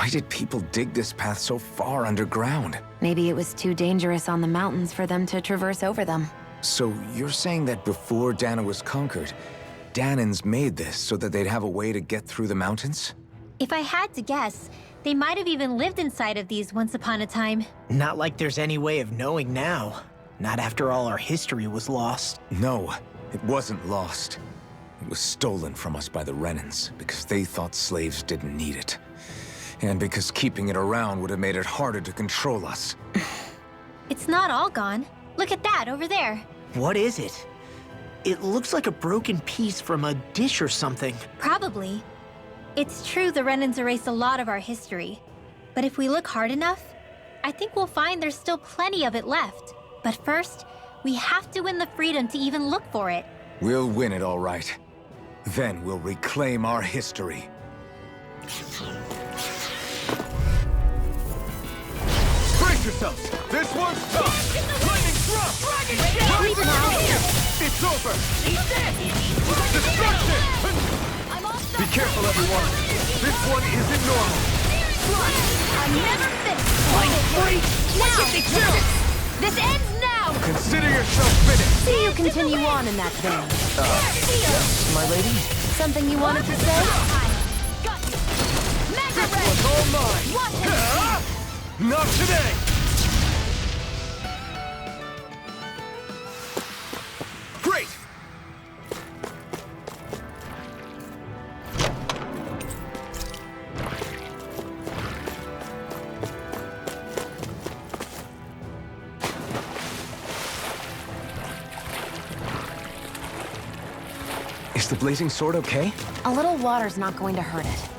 Why did people dig this path so far underground? Maybe it was too dangerous on the mountains for them to traverse over them. So you're saying that before Dahna was conquered, Dahnans made this so that they'd have a way to get through the mountains? If I had to guess, they might have even lived inside of these once upon a time. Not like there's any way of knowing now. Not after all our history was lost. No, it wasn't lost. It was stolen from us by the Renans because they thought slaves didn't need it. And because keeping it around would have made it harder to control us. It's not all gone. Look at that over there. What is it? It looks like a broken piece from a dish or something. Probably. It's true the Renans erased a lot of our history. But if we look hard enough, I think we'll find there's still plenty of it left. But first, we have to win the freedom to even look for it. We'll win it all right. Then we'll reclaim our history. Brace yourselves! This one's tough! Lightning thrust! Ready now. It's over! Destruction! Be careful, everyone! This one isn't normal! I'm never finished. Now! This ends now! Consider yourself finished! See you continue on in that vein. Yes, my lady? Something you wanted to say? This one's all mine! Not today! Great! Is the blazing sword okay? A little water's not going to hurt it.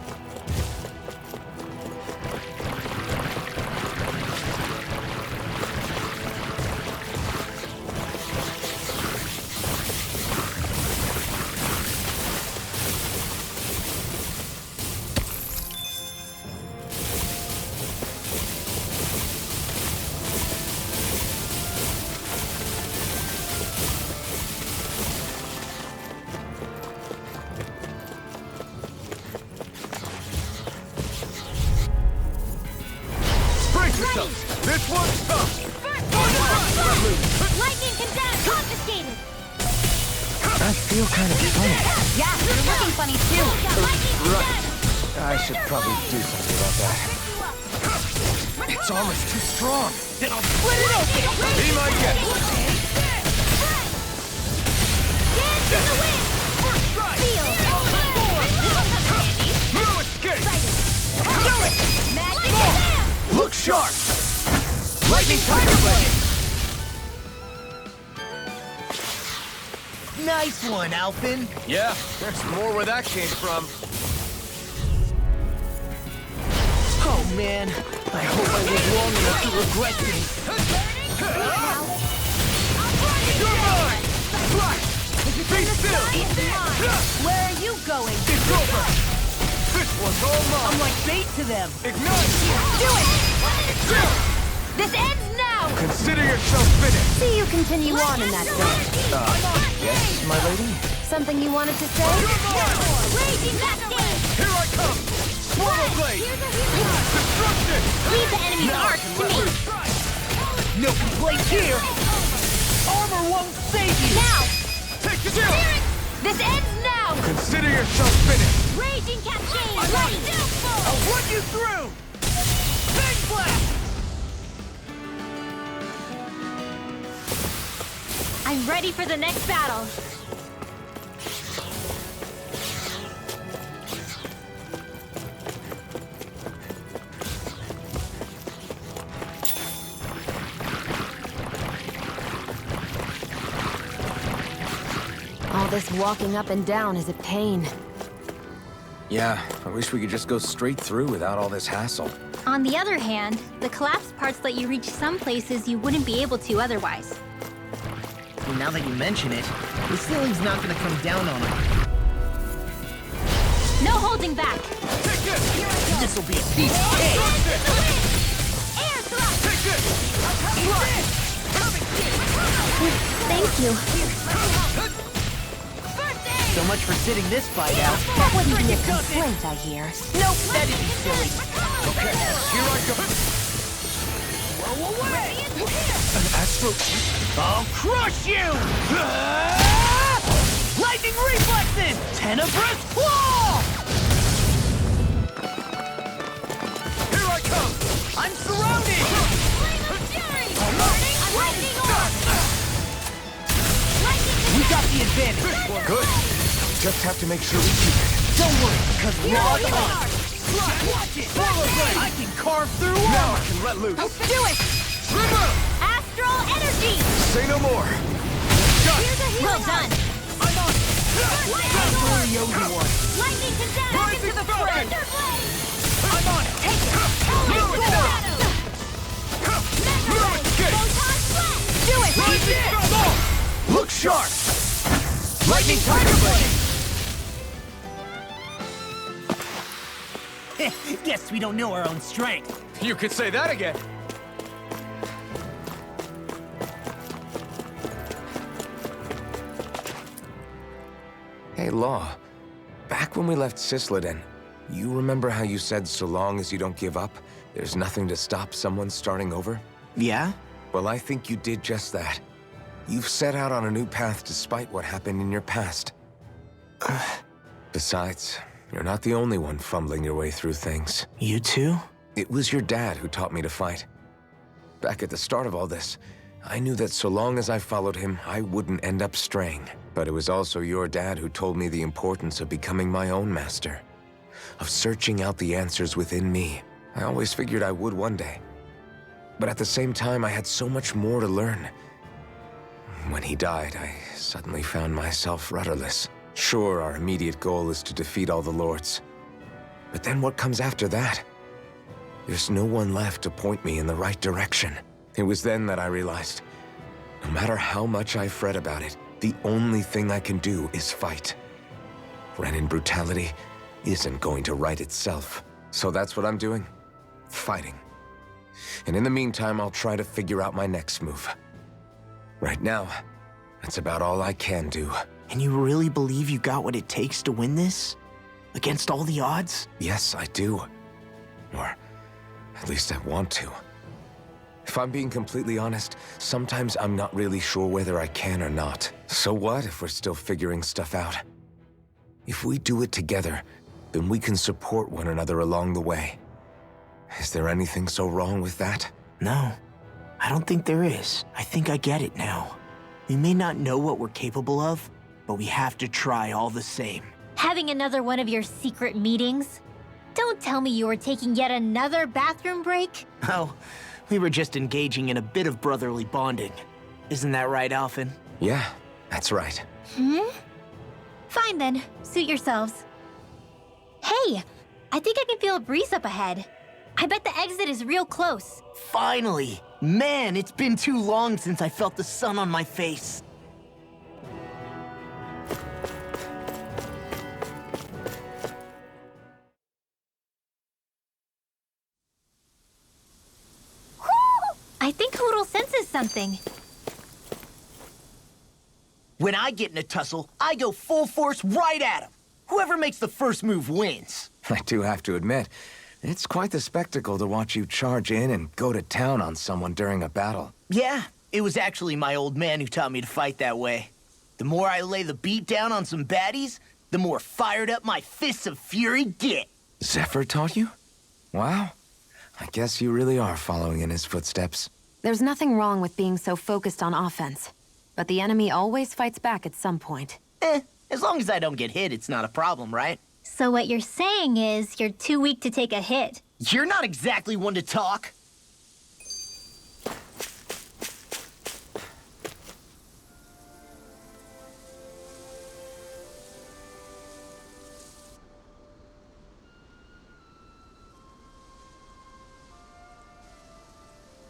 This one's tough! Lightning condemned! Confiscated! I feel kind of funny. Yeah, you're looking funny too. Right. I should probably do something about that. Its armor's too strong. Then I'll split it open! Be my guest! Dance in the wind! First strike! Feel! No escape! Do it! Magic Slam! Look sharp! Lightning Tiger Blade! Nice one, Alphen. Yeah, there's more where that came from. Oh man, I hope I live long enough to regret this. You're mine! Flash! Be still! Where are you going? It's over! This one's all mine! I'm like bait to them. Ignite! Do it! This ends now! Consider yourself finished! See you continue on in that vein. Yes, my lady? Something you wanted to say? Raging Cascade! Here I come! Swallow Blade! Destruction! Leave the enemy's arc to me! No complaints here. Armor won't save you. Now! Take the deal! This ends now! Consider yourself finished! Raging Cascade! Ready! I'll run you through. Big blast. I'm ready for the next battle. All this walking up and down is a pain. Yeah, I wish we could just go straight through without all this hassle. On the other hand, the collapsed parts let you reach some places you wouldn't be able to otherwise. Now that you mention it, the ceiling's not gonna come down on it. No holding back! Take this! This'll be a piece of cake. Air thrust! Take this! Thank you. So much for sitting this fight out. That wouldn't be a complaint, I hear. Nope, that'd be silly. Okay, here I go. Blow away! An astral... I'll crush you! Lightning reflexes! Tenebrous claw! Here I come! I'm surrounded! Flame of fury! I'm lightning orb! Lightning We got the advantage. Good. Just have to make sure we keep it. Don't worry, because we're on the Lightning hunt. orb! Watch it! I can carve through Now armor! I can let loose. Do it! Astral energy! Say no more. Here's a healing Well done. I'm on it! Lightning We're the orb! only one. Lightning condense! Lightning Into the falcon! Thunder blade! I'm on it! Take it! Lightning it! shadow! Mega ray! escape! Photon flash! Do it! Look sharp! Lightning tiger blade! Guess we don't know our own strength. You could say that again. Hey, Law. Back when we left Cisleden, you remember how you said so long as you don't give up, there's nothing to stop someone starting over? Yeah? Well, I think you did just that. You've set out on a new path despite what happened in your past. Besides, you're not the only one fumbling your way through things. You too? It was your dad who taught me to fight. Back at the start of all this, I knew that so long as I followed him, I wouldn't end up straying. But it was also your dad who told me the importance of becoming my own master, of searching out the answers within me. I always figured I would one day. But at the same time, I had so much more to learn. When he died, I suddenly found myself rudderless. Sure, our immediate goal is to defeat all the lords. But then what comes after that? There's no one left to point me in the right direction. It was then that I realized, no matter how much I fret about it, the only thing I can do is fight. Renin brutality isn't going to right itself. So that's what I'm doing. Fighting. And in the meantime, I'll try to figure out my next move. Right now, that's about all I can do. And you really believe you got what it takes to win this? Against all the odds? Yes, I do. Or at least I want to. If I'm being completely honest, sometimes I'm not really sure whether I can or not. So what if we're still figuring stuff out? If we do it together, then we can support one another along the way. Is there anything so wrong with that? No, I don't think there is. I think I get it now. We may not know what we're capable of, but we have to try all the same. Having another one of your secret meetings? Don't tell me you were taking yet another bathroom break? Oh, we were just engaging in a bit of brotherly bonding. Isn't that right, Alphen? Yeah, that's right. Fine then, suit yourselves. Hey, I think I can feel a breeze up ahead. I bet the exit is real close. Finally! Man, it's been too long since I felt the sun on my face. I think Hootle senses something. When I get in a tussle, I go full force right at him. Whoever makes the first move wins. I do have to admit, it's quite the spectacle to watch you charge in and go to town on someone during a battle. Yeah, it was actually my old man who taught me to fight that way. The more I lay the beat down on some baddies, the more fired up my fists of fury get. Zephyr taught you? Wow. I guess you really are following in his footsteps. There's nothing wrong with being so focused on offense, but the enemy always fights back at some point. As long as I don't get hit, it's not a problem, right? So what you're saying is you're too weak to take a hit. You're not exactly one to talk.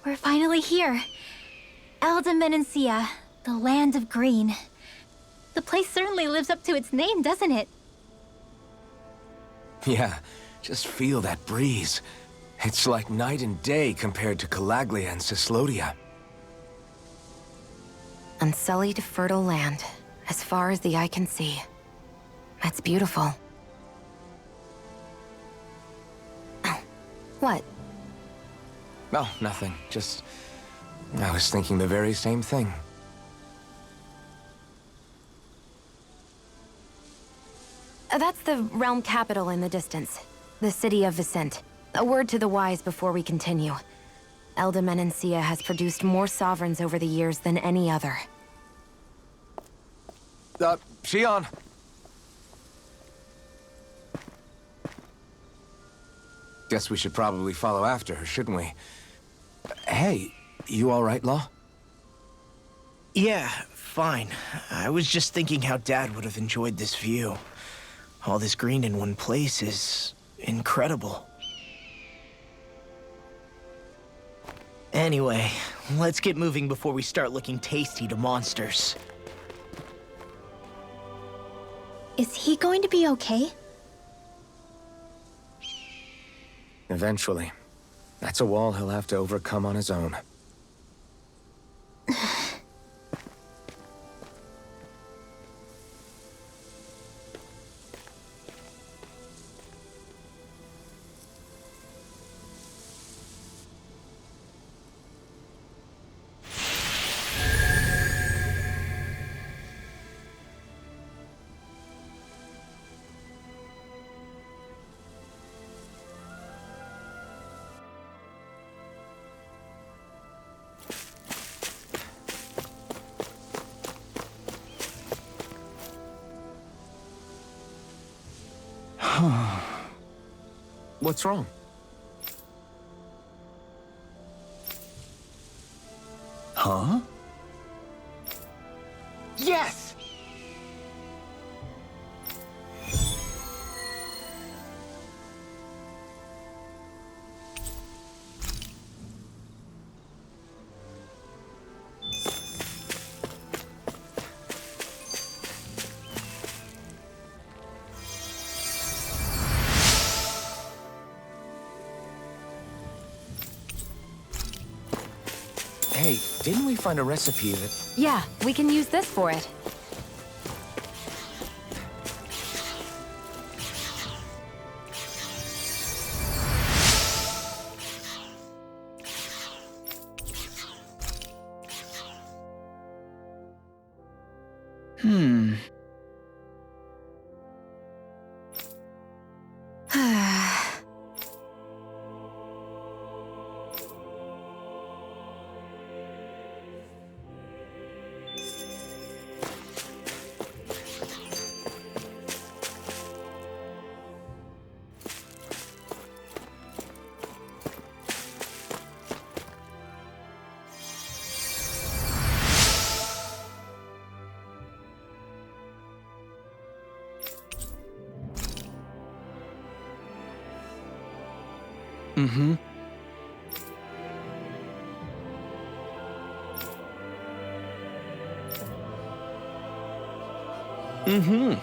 We're finally here. Elda Menancia, the land of green. The place certainly lives up to its name, doesn't it? Yeah, just feel that breeze. It's like night and day compared to Calaglia and Cyslodia. Unsullied, fertile land, as far as the eye can see. That's beautiful. Oh, What? Oh, nothing. Just... I was thinking the very same thing. That's the realm capital in the distance. The city of Vicent. A word to the wise before we continue. Elda Menancia has produced more sovereigns over the years than any other. Shion! Guess we should probably follow after her, shouldn't we? Hey, you all right, Law? Yeah, fine. I was just thinking how Dad would have enjoyed this view. All this green in one place is incredible. Anyway, let's get moving before we start looking tasty to monsters. Is he going to be okay? Eventually. That's a wall he'll have to overcome on his own. What's wrong? Huh? Yes! Hey, didn't we find a recipe that... Yeah, we can use this for it. Mm-hmm. Mm-hmm.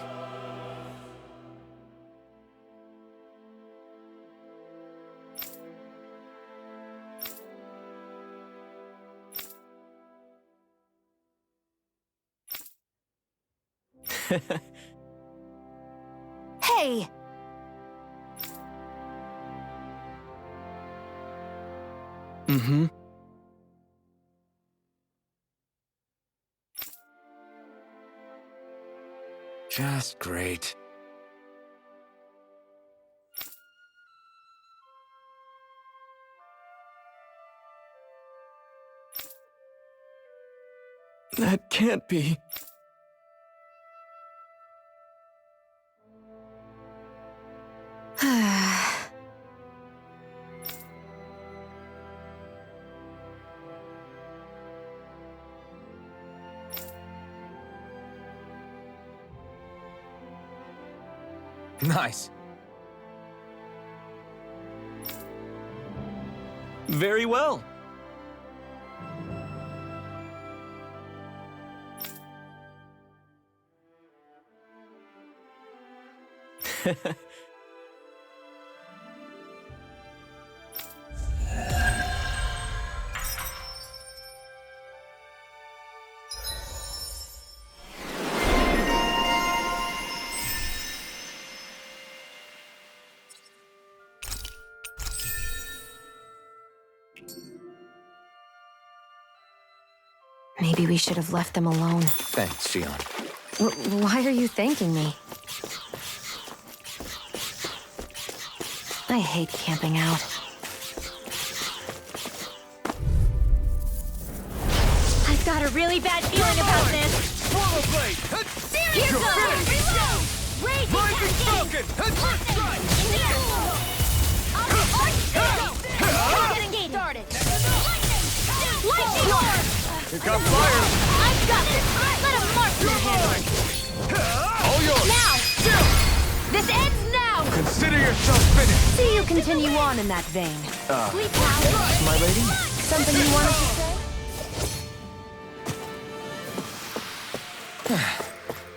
Hey! Mm-hmm. Just great. That can't be. Nice. Very well. Maybe we should have left them alone. Thanks, Shion. Why are you thanking me? I hate camping out. I've got a really bad feeling about this. Swallow blade! Here You're goes! finished! Reload! Raging Rising cascade! Falcon! First strike! Target engaged! Lightning orb! It got fired! I've got this! Let him marksman handle it! All yours! Now! This ends now! Consider yourself finished! See you continue on in that vein. Sleep now! My lady? Something you wanted to say?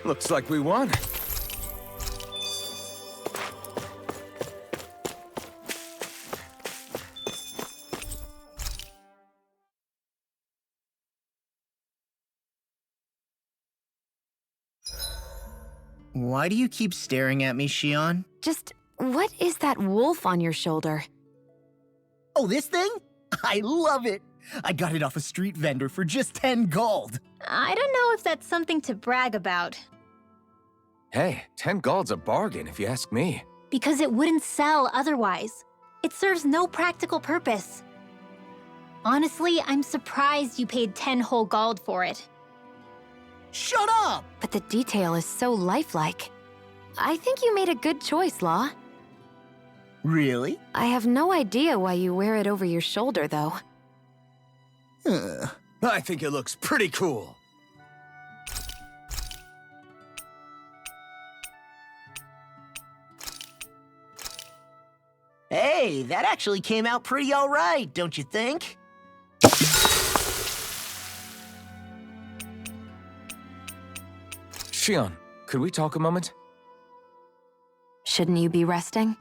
Looks like we won. Why do you keep staring at me, Shion? Just, what is that wolf on your shoulder? Oh, this thing? I love it! I got it off a street vendor for just 10 gold. I don't know if that's something to brag about. Hey, 10 gold's a bargain if you ask me. Because it wouldn't sell otherwise. It serves no practical purpose. Honestly, I'm surprised you paid 10 whole gold for it. Shut up! But the detail is so lifelike. I think you made a good choice, Law. Really? I have no idea why you wear it over your shoulder, though. I think it looks pretty cool. Hey, that actually came out pretty all right, don't you think? Shion, could we talk a moment? Shouldn't you be resting?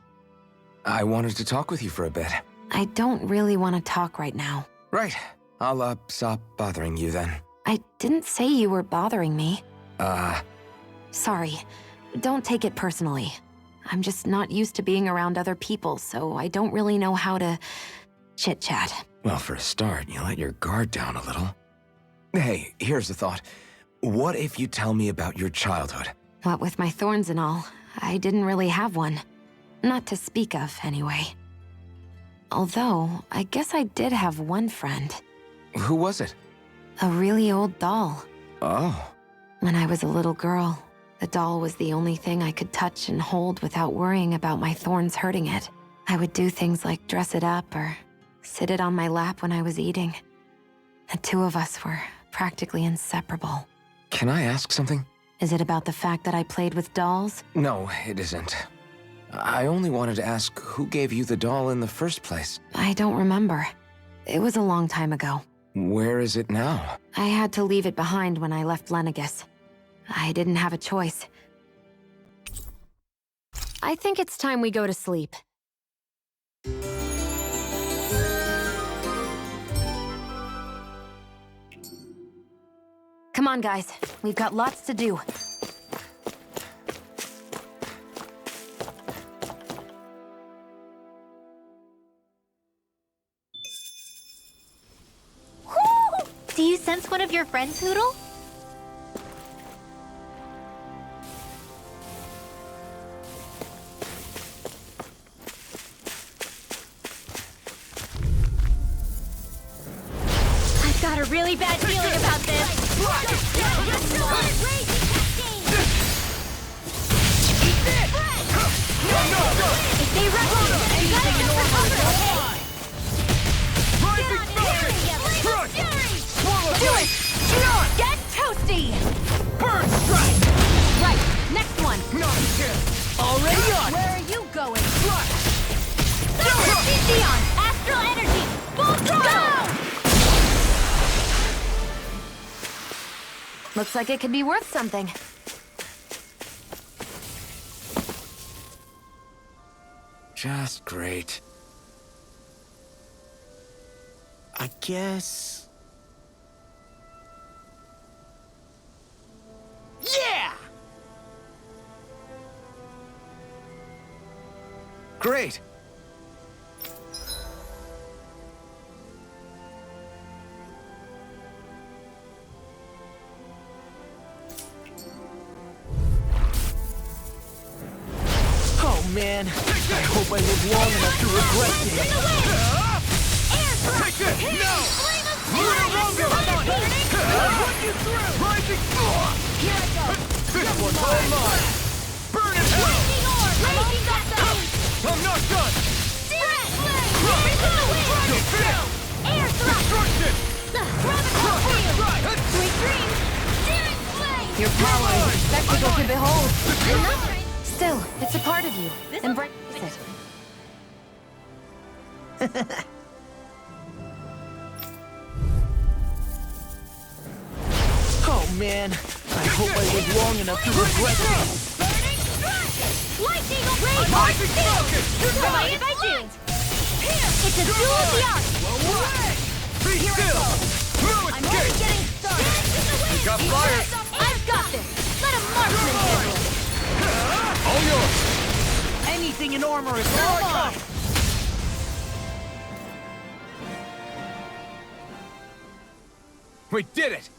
I wanted to talk with you for a bit. I don't really want to talk right now. Right. I'll, stop bothering you then. I didn't say you were bothering me. Uh, Sorry. Don't take it personally. I'm just not used to being around other people, so I don't really know how to chit-chat. well, for a start, you let your guard down a little. Hey, here's a thought. What if you tell me about your childhood? What with my thorns and all, I didn't really have one. Not to speak of, anyway. Although, I guess I did have one friend. Who was it? A really old doll. Oh. When I was a little girl, the doll was the only thing I could touch and hold without worrying about my thorns hurting it. I would do things like dress it up or sit it on my lap when I was eating. The two of us were practically inseparable. Can I ask something? Is it about the fact that I played with dolls? No, it isn't. I only wanted to ask who gave you the doll in the first place. I don't remember. It was a long time ago. Where is it now? I had to leave it behind when I left Lenegis. I didn't have a choice. I think it's time we go to sleep. Come on, guys. We've got lots to do. Do you sense one of your friends, Hootle? I've got a really bad feeling about this. If they rush you, you gotta get for cover. Rising Falcon! Crush! Swallow Do blade! it! Shion! Get toasty! Bird strike! Right, next one. Not a chance! Already on! Where are you going? Shion, astral energy, full throttle! Looks like it could be worth something. Just great. I guess... Yeah! Great! man, I hope I live long enough to regret this. Take it! Now! Lunarongo! I'll put you through! Rising! Here I go. This one's all mine! Burn in hell! I'm not done! Air thrust! Destruction! Sweet dreams! Searing flame! Your power is a spectacle to behold. Another. Still, it's a part of you. Embrace it. Oh man, I hope I live long enough to regret this. Burning strike! Lightning blade! Rising Falcon! Delayed by June! Here! It's a duel of the arts! Be still! Through I'm only escape! getting started! You got fire! I've got this! Let a marksman handle it! All yours! Anything in armor is all mine. We did it!